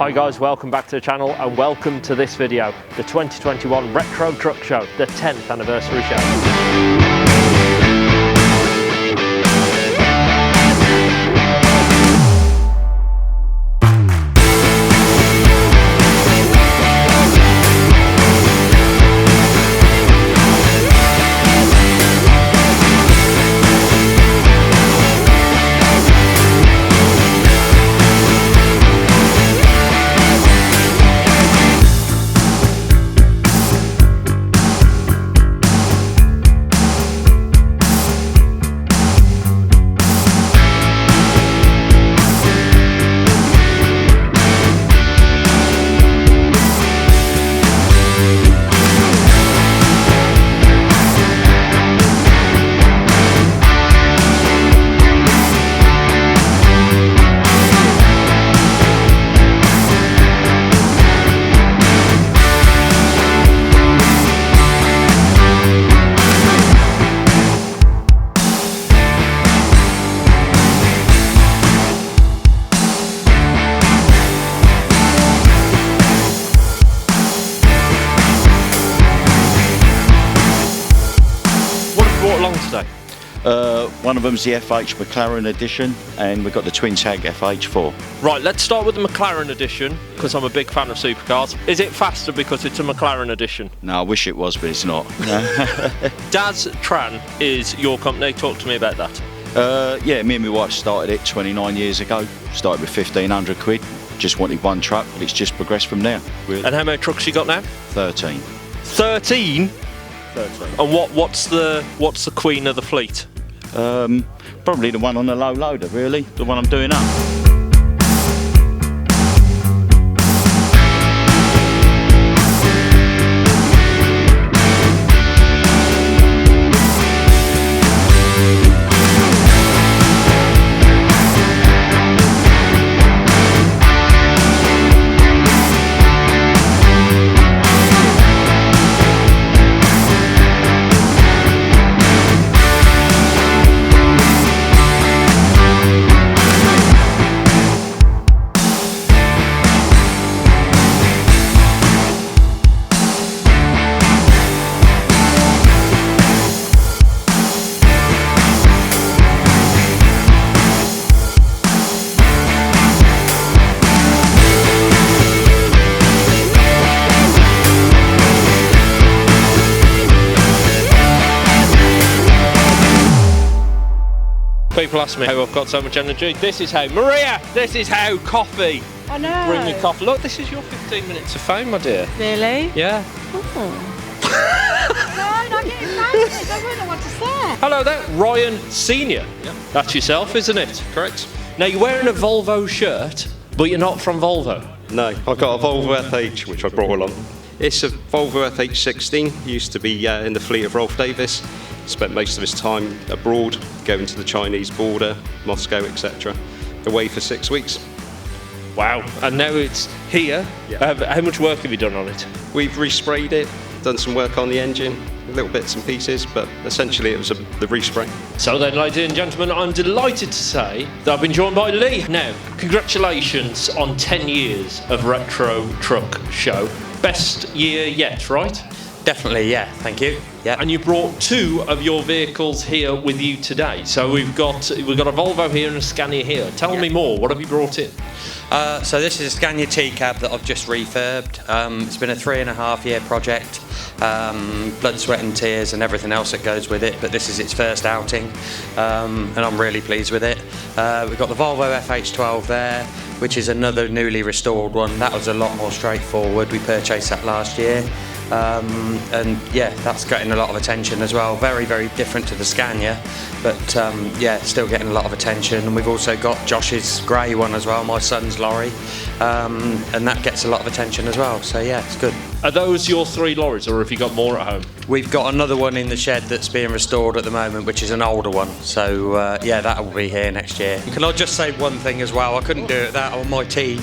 Hi guys, welcome back to the channel and welcome to this video, the 2021 Retro Truck Show, the 10th anniversary show. One of them's the FH McLaren edition, and we've got the twin tag FH4. Right, let's start with the McLaren edition, because I'm a big fan of supercars. Is it faster because it's a McLaren edition? No, I wish it was, but it's not. DAZ TRAN is your company. Talk to me about that. Yeah, me and my wife started it 29 years ago. Started with 1,500 quid. Just wanted one truck, but it's just progressed from there. Really. And how many trucks you got now? 13. 13? 13. And what's the queen of the fleet? Probably the one on the low loader, really, the one I'm doing up. People ask me how I've got so much energy. This is how, Maria, this is how coffee. I know. Bring me coffee. Look, this is your 15 minutes of fame, my dear. Really? Yeah. Oh. No, not getting excited. I don't know what to say. Hello there, Ryan Senior. Yep. That's yourself, isn't it? Correct. Now, you're wearing a Volvo shirt, but you're not from Volvo. No, I've got a Volvo FH, which I brought along. It's a Volvo FH16, used to be in the fleet of Rolf Davis. Spent most of his time abroad, going to the Chinese border, Moscow, etc. Away for 6 weeks. Wow, and now it's here. Yeah. How much work have you done on it? We've resprayed it, done some work on the engine, little bits and pieces, but essentially it was the respray. So then, ladies and gentlemen, I'm delighted to say that I've been joined by Lee. Now, congratulations on 10 years of Retro Truck Show. Best year yet, right? Definitely, yeah, thank you. Yeah. And you brought two of your vehicles here with you today. So we've got a Volvo here and a Scania here. Tell me more, what have you brought in? So this is a Scania T-Cab that I've just refurbed. It's been a 3.5 year project. Blood, sweat and tears and everything else that goes with it, but this is its first outing, and I'm really pleased with it. We've got the Volvo FH12 there, which is another newly restored one. That was a lot more straightforward. We purchased that last year. And yeah, that's getting a lot of attention as well. Very, very different to the Scania, but yeah, still getting a lot of attention. And we've also got Josh's grey one as well, my son's lorry, and that gets a lot of attention as well. So yeah, it's good. Are those your 3 lorries, or have you got more at home? We've got another one in the shed that's being restored at the moment, which is an older one. So yeah, that will be here next year. Can I just say one thing as well? I couldn't do it without my team,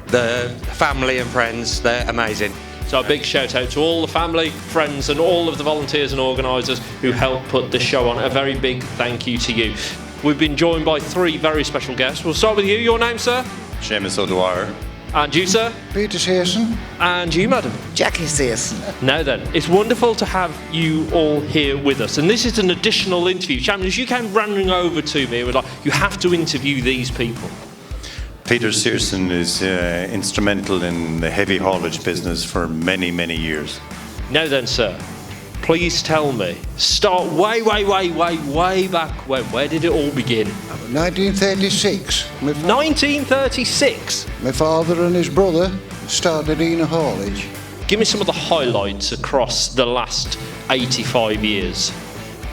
the family and friends. They're amazing. So a big shout out to all the family, friends and all of the volunteers and organisers who helped put this show on. A very big thank you to you. We've been joined by 3 very special guests. We'll start with you. Your name, sir? Seamus O'Dwyer. And you, sir? Peter Searson. And you, madam? Jackie Searson. Now then, it's wonderful to have you all here with us, and this is an additional interview. Shannon, as you came running over to me, we're like, you have to interview these people. Peter Searson is instrumental in the heavy haulage business for many, many years. Now then, sir, please tell me, start way back when. Where did it all begin? 1936. 1936? My father and his brother started Heanor Haulage. Give me some of the highlights across the last 85 years.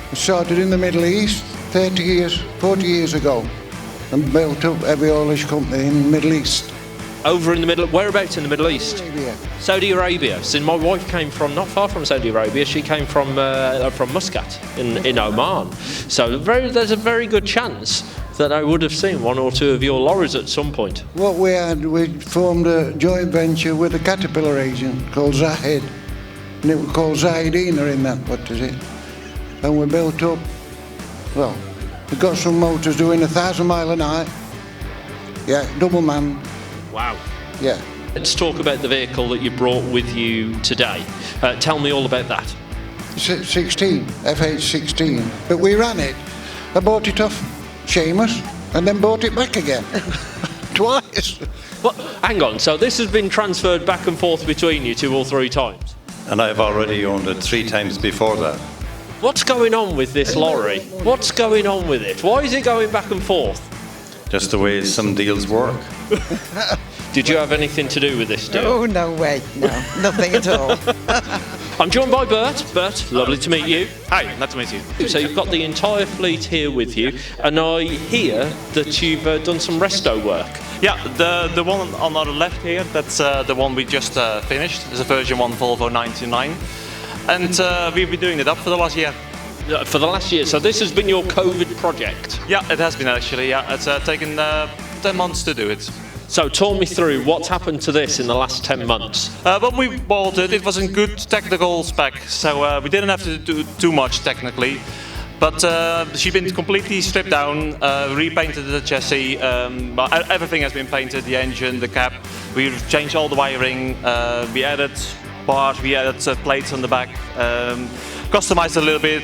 We started in the Middle East 40 years ago, and built up heavy haulage company in the Middle East. Over in the middle, whereabouts in the Middle East? Arabia. Saudi Arabia. So my wife came from not far from Saudi Arabia. She came from Muscat in Oman. So there's a very good chance that I would have seen one or two of your lorries at some point. What we formed a joint venture with a Caterpillar agent called Zahid, and it was called Zahid Heanor in that. What is it? And we built up. Well, we got some motors doing 1,000 mile a night. Yeah, double man. Wow. Yeah. Let's talk about the vehicle that you brought with you today. Tell me all about that. 16, FH16. But we ran it. I bought it off Seamus and then bought it back again. Twice. Well, hang on, so this has been transferred back and forth between you 2 or 3 times? And I've already owned it 3 times before that. What's going on with this lorry? What's going on with it? Why is it going back and forth? Just the way some deals work. Did you have anything to do with this deal? Oh, no way. No, nothing at all. I'm joined by Burt. Burt, lovely to meet you. Hi, nice to meet you. So you've got the entire fleet here with you, and I hear that you've done some resto work. Yeah, the one on our left here, that's the one we just finished. It's a version 1 Volvo 99. And we've been doing it up for the last year. For the last year, so this has been your COVID project? Yeah, it has been actually, yeah. It's taken 10 months to do it. So talk me through what's happened to this in the last 10 months. When we bought it, it was in good technical spec, so we didn't have to do too much technically. But she's been completely stripped down, repainted the chassis, everything has been painted, the engine, the cab. We've changed all the wiring, we added bars, we added plates on the back, customized a little bit.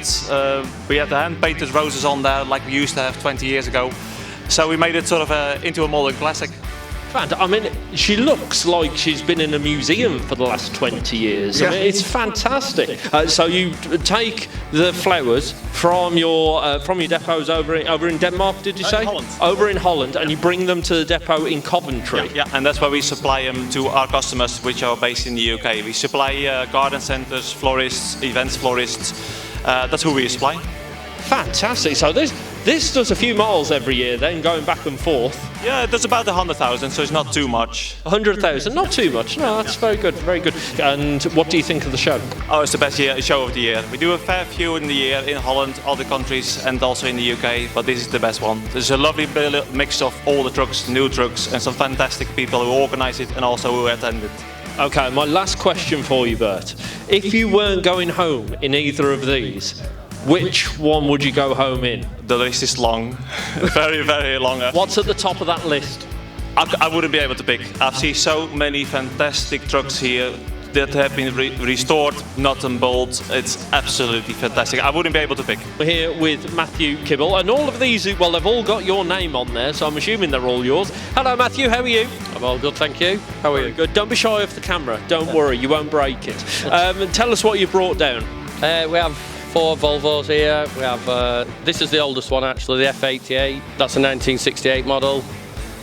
We had the hand-painted roses on there like we used to have 20 years ago. So we made it sort of into a modern classic. I mean, she looks like she's been in a museum for the last 20 years. Yeah. I mean, it's fantastic. So you take the flowers from your depots over in Denmark, did you say? Holland. Over in Holland, and you bring them to the depot in Coventry. Yeah, and that's where we supply them to our customers, which are based in the UK. We supply garden centres, florists, events florists. That's who we supply. Fantastic. So this does a few miles every year, then going back and forth. Yeah, it does about 100,000, so it's not too much. 100,000, not too much. No, that's very good, very good. And what do you think of the show? Oh, it's the best show of the year. We do a fair few in the year in Holland, other countries, and also in the UK, but this is the best one. There's a lovely mix of all the trucks, new trucks, and some fantastic people who organise it and also who attend it. Okay, my last question for you, Burt. If you weren't going home in either of these, which one would you go home in? The list is long, very, very long. What's at the top of that list? I wouldn't be able to pick. I've seen so many fantastic trucks here that have been restored, nut and bolt. It's absolutely fantastic. I wouldn't be able to pick. We're here with Matthew Kibble, and all of these, well, they've all got your name on there, so I'm assuming they're all yours. Hello, Matthew, how are you? I'm all good, thank you. How are you? Good. Don't be shy of the camera. Don't worry, you won't break it. Tell us what you brought down. We have 4 Volvos here. We have this is the oldest one actually, the F88. That's a 1968 model.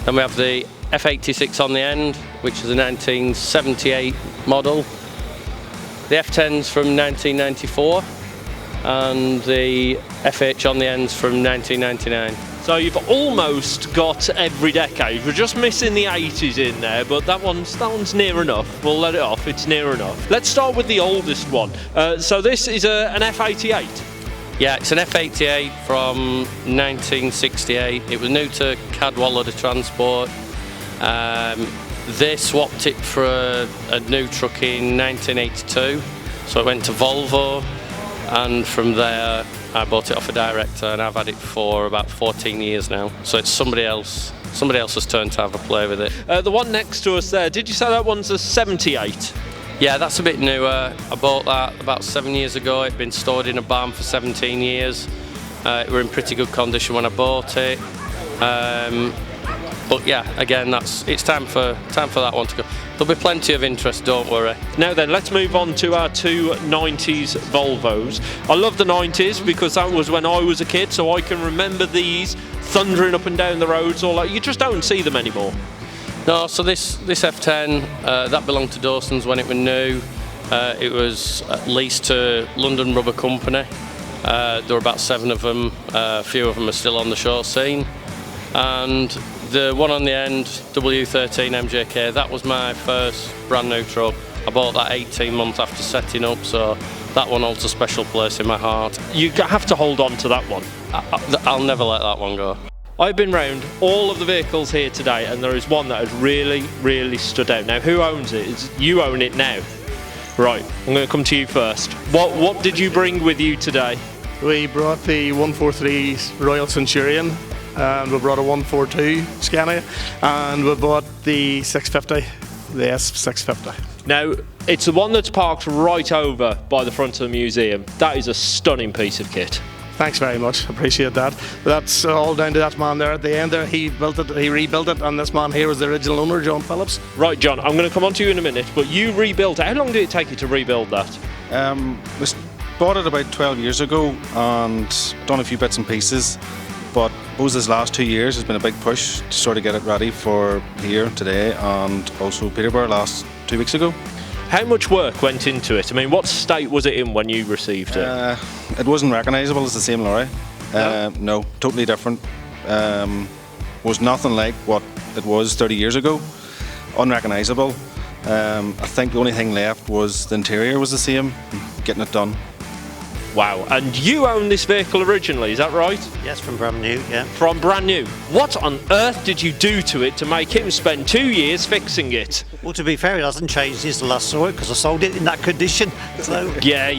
Then we have the F86 on the end, which is a 1978 model. The F10's from 1994, and the FH on the end's from 1999. So you've almost got every decade. We're just missing the 80s in there, but that one's near enough. We'll let it off, it's near enough. Let's start with the oldest one. So this is an F88. Yeah, it's an F88 from 1968. It was new to Cadwallader Transport. They swapped it for a new truck in 1982. So it went to Volvo, and from there I bought it off a director, and I've had it for about 14 years now. So it's somebody else somebody else's turn to have a play with it. The one next to us there, did you say that one's a 78? Yeah, that's a bit newer. I bought that about 7 years ago. It'd been stored in a barn for 17 years. It were in pretty good condition when I bought it. But yeah, again, it's time for that one to go. There'll be plenty of interest, don't worry. Now then, let's move on to our two 90s Volvos. I love the 90s because that was when I was a kid, so I can remember these thundering up and down the roads. All that. You just don't see them anymore. No, so this F10, that belonged to Dawson's when it was new. It was leased to London Rubber Company. There were about 7 of them. A few of them are still on the show scene. And the one on the end, W13 MJK, that was my first brand new truck. I bought that 18 months after setting up, so that one holds a special place in my heart. You have to hold on to that one. I'll never let that one go. I've been round all of the vehicles here today, and there is one that has really, really stood out. Now, who owns it? You own it now. Right, I'm going to come to you first. What did you bring with you today? We brought the 143 Royal Centurion, and we brought a 142 Scania, and we bought the 650, the S650. Now, it's the one that's parked right over by the front of the museum. That is a stunning piece of kit. Thanks very much, appreciate that. That's all down to that man there at the end there. He built it, he rebuilt it, and this man here was the original owner, John Phillips. Right, John, I'm going to come on to you in a minute, but you rebuilt it. How long did it take you to rebuild that? We bought it about 12 years ago and done a few bits and pieces, but I suppose this last 2 years has been a big push to sort of get it ready for here today and also Peterborough last 2 weeks ago. How much work went into it? I mean, what state was it in when you received it? It wasn't recognisable as the same lorry. No, totally different. Was nothing like what it was 30 years ago. Unrecognisable. I think the only thing left was the interior was the same, getting it done. Wow, and you own this vehicle originally, is that right? Yes, from brand new, yeah. From brand new. What on earth did you do to it to make him spend 2 years fixing it? Well, to be fair, it hasn't changed since the last saw it because I sold it in that condition. So Yeah.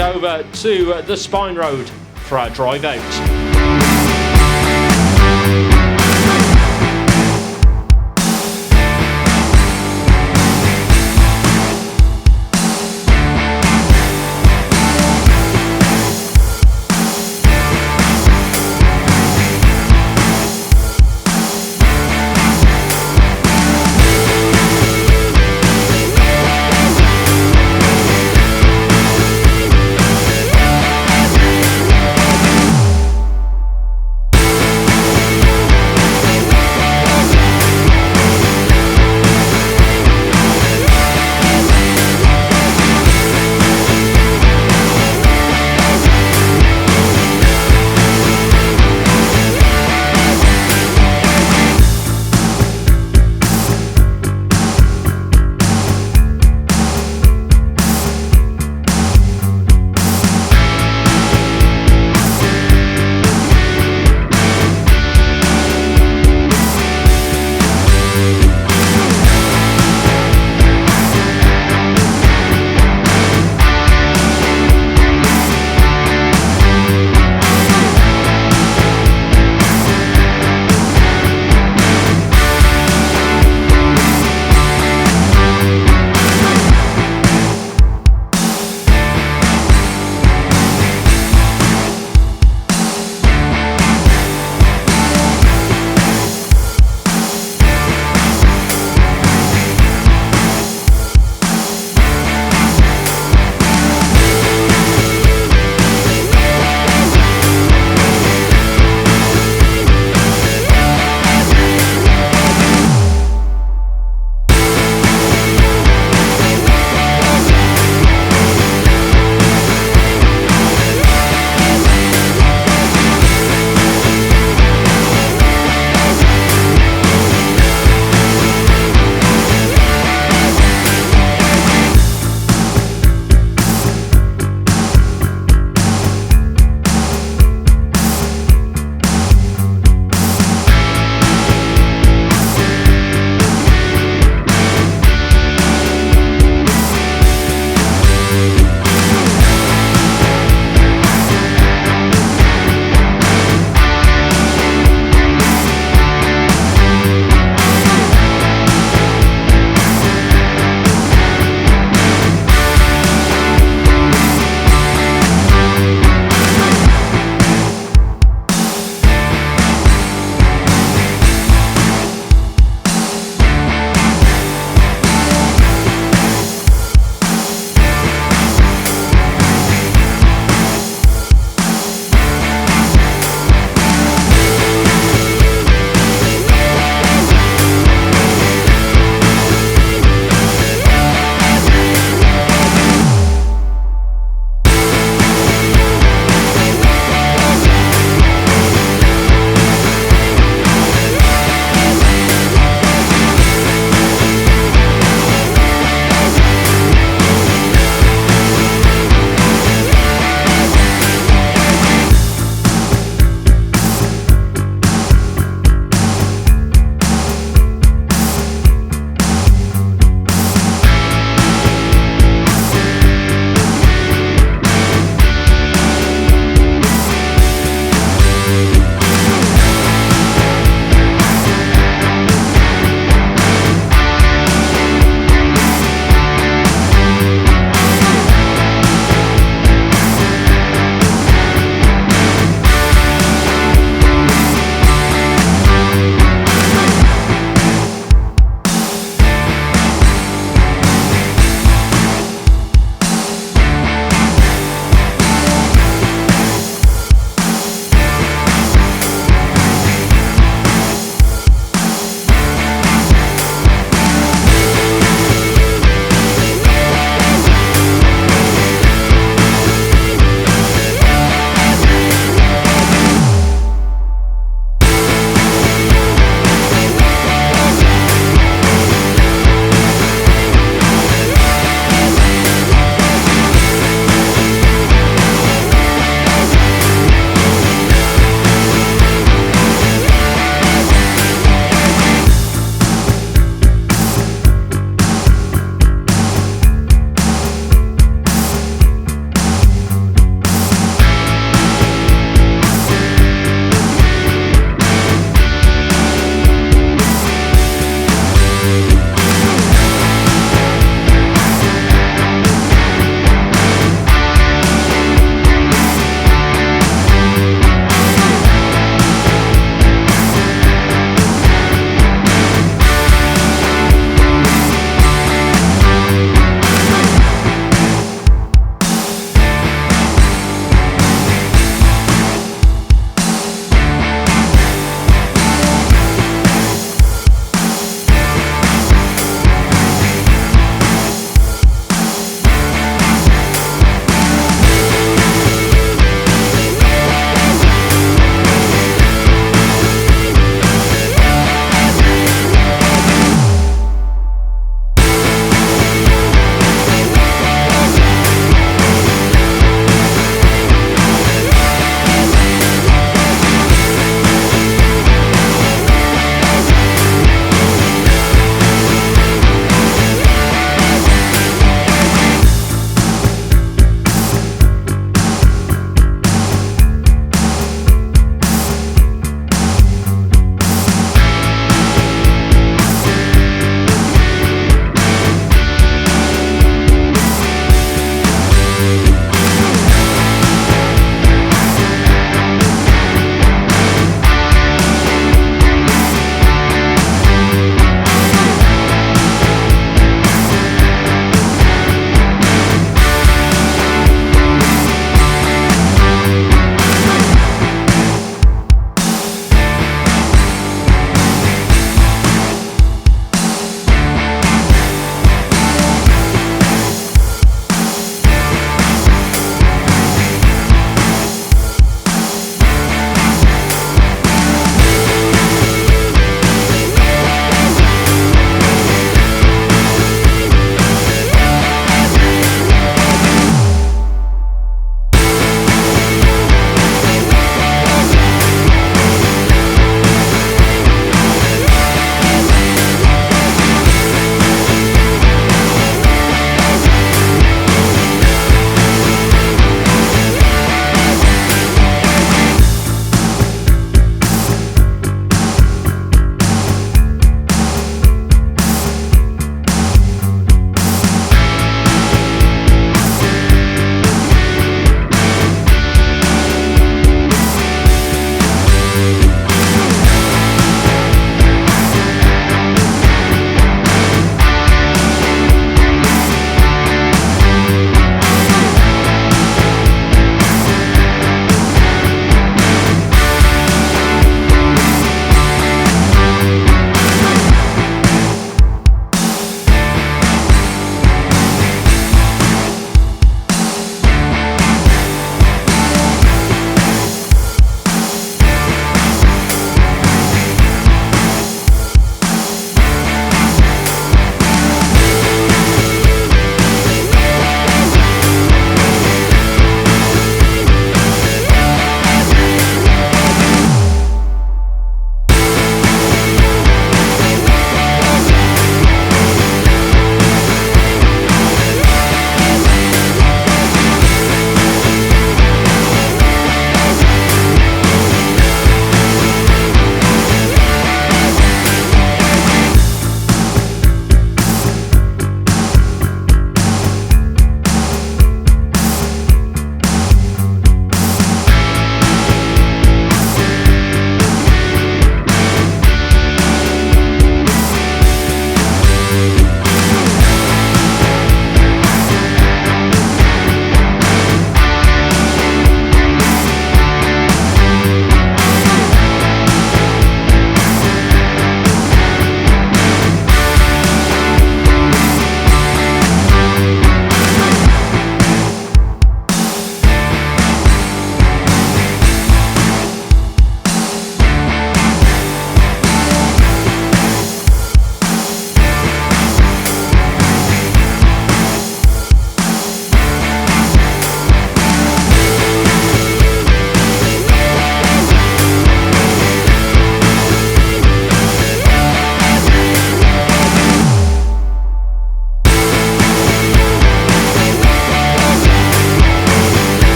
Over to the Spine Road for our drive out.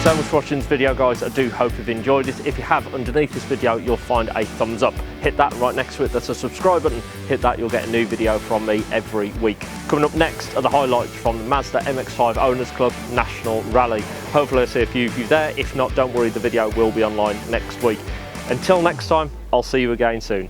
Thanks so much for watching this video, guys. I do hope you've enjoyed it. If you have, underneath this video you'll find a thumbs up. Hit that. Right next to it, that's a subscribe button. Hit that, you'll get a new video from me every week. Coming up next are the highlights from the Mazda MX-5 Owners Club National Rally. Hopefully I'll see a few of you there. If not, don't worry, the video will be online next week. Until next time, I'll see you again soon.